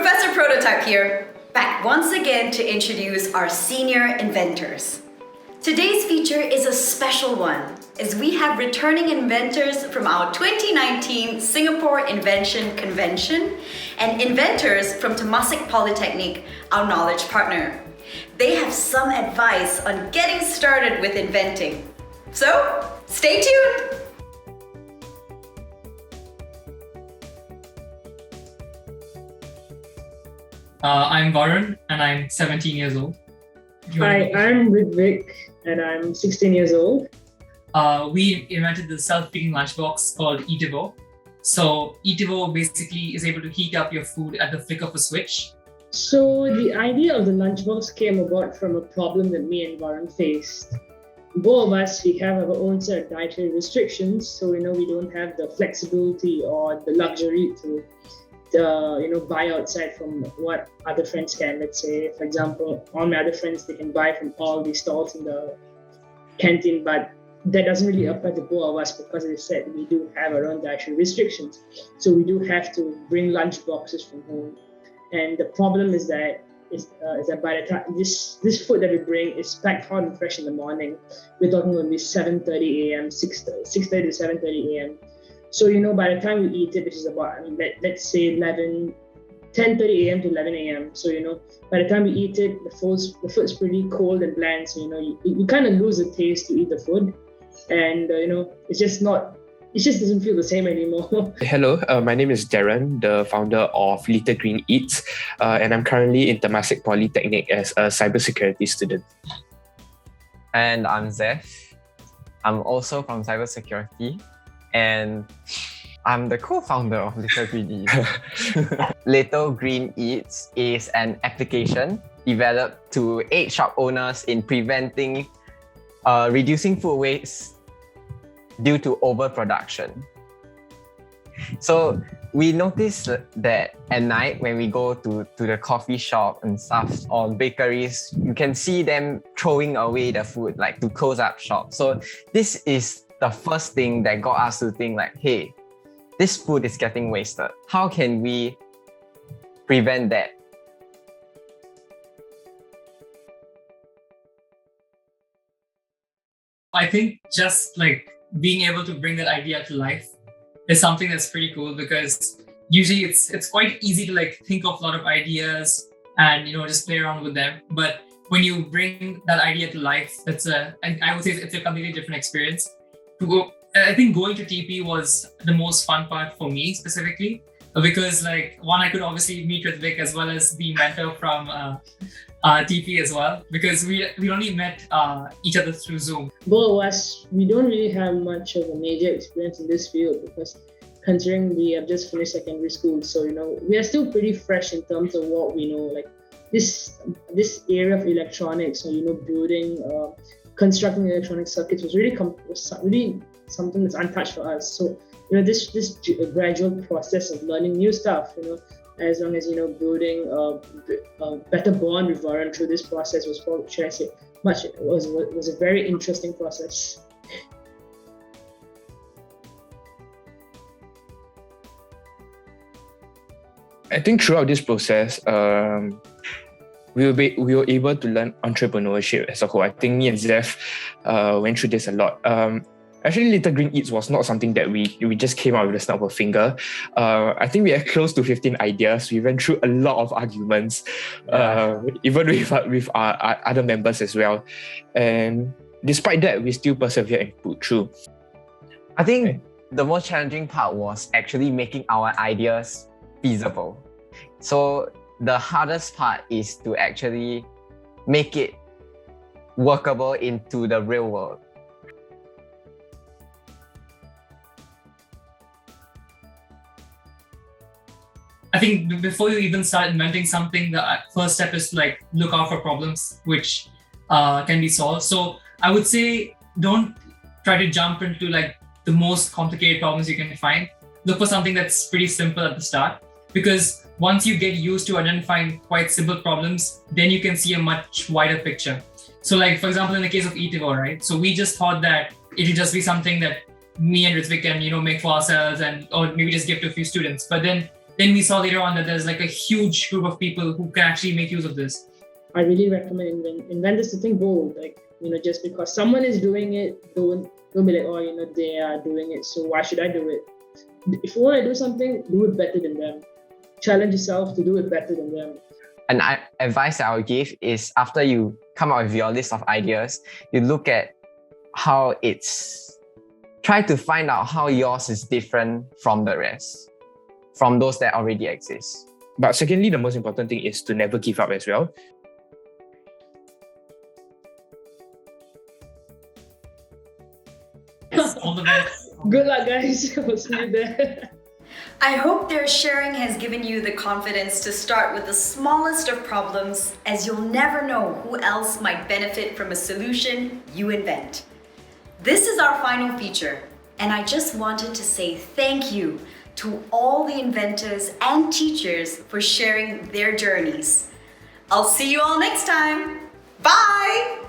Professor Prototype here, back once again to introduce our senior inventors. Today's feature is a special one, as we have returning inventors from our 2019 Singapore Invention Convention and inventors from Temasek Polytechnic, our knowledge partner. They have some advice on getting started with inventing. So, stay tuned! I'm Varun and I'm 17 years old. Hi, I'm Ritvik and I'm 16 years old. We invented the self-feeding lunchbox called Eativo. So Eativo basically is able to heat up your food at the flick of a switch. So the idea of the lunchbox came about from a problem that me and Varun faced. Both of us, we have our own set of dietary restrictions, so we don't have the flexibility or the luxury to buy outside from what other friends can. Let's say, for example, all my other friends, they can buy from all these stalls in the canteen, but that doesn't really apply to both of us because, as I said, we do have our own dietary restrictions. So we do have to bring lunch boxes from home. And the problem is that by the time this food that we bring is packed hot and fresh in the morning. We're talking about 7:30 a.m., 6:30 to 7:30 a.m. So, by the time we eat it, which is about, let's say 10:30 a.m. to 11 a.m. So, by the time we eat it, the food's pretty cold and bland. So, you kind of lose the taste to eat the food. And, it just doesn't feel the same anymore. Hello, my name is Darren, the founder of Little Green Eats, and I'm currently in Temasek Polytechnic as a cybersecurity student. And I'm Zeph. I'm also from cybersecurity, and I'm the co-founder of Little Green Eats. Little Green Eats is an application developed to aid shop owners in preventing reducing food waste due to overproduction. So we noticed that at night when we go to the coffee shop and stuff or bakeries, you can see them throwing away the food, like to close up shop. So this is the first thing that got us to think like, hey, this food is getting wasted. How can we prevent that? I think just like being able to bring that idea to life is something that's pretty cool, because usually it's quite easy to like think of a lot of ideas and just play around with them. But when you bring that idea to life, I would say it's a completely different experience. I think going to TP was the most fun part for me specifically, because like one, I could obviously meet with Vic as well as the mentor from TP as well, because we only met each other through Zoom. Both of us, we don't really have much of a major experience in this field because considering we have just finished secondary school, so we are still pretty fresh in terms of what we know. Like this area of electronics, building, constructing electronic circuits was really something that's untouched for us. So this gradual process of learning new stuff, as long as building a better bond with Varun through this process was a very interesting process. I think throughout this process, we were able to learn entrepreneurship as a whole. I think me and Zeph went through this a lot. Actually, Little Green Eats was not something that we just came out with a snap of a finger. I think we had close to 15 ideas. We went through a lot of arguments, even with our other members as well. And despite that, we still persevered and put through. I think the most challenging part was actually making our ideas feasible. So the hardest part is to actually make it workable into the real world. I think before you even start inventing something, the first step is to like look out for problems which can be solved. So I would say don't try to jump into like the most complicated problems you can find. Look for something that's pretty simple at the start, because once you get used to identifying quite simple problems, then you can see a much wider picture. So like, for example, in the case of Eativo, right? So we just thought that it would just be something that me and Ritvik can, make for ourselves or maybe just give to a few students. But then then we saw later on that there's like a huge group of people who can actually make use of this. I really recommend inventors to think bold. Like, just because someone is doing it, don't be like, oh, they are doing it, so why should I do it? If you want to do something, do it better than them. Challenge yourself to do it better than them. An advice that I would give is after you come up with your list of ideas, you look at how try to find out how yours is different from the rest, from those that already exist. But secondly, the most important thing is to never give up as well. All the best. Good luck, guys. We'll see you there. I hope their sharing has given you the confidence to start with the smallest of problems, as you'll never know who else might benefit from a solution you invent. This is our final feature, and I just wanted to say thank you to all the inventors and teachers for sharing their journeys. I'll see you all next time. Bye!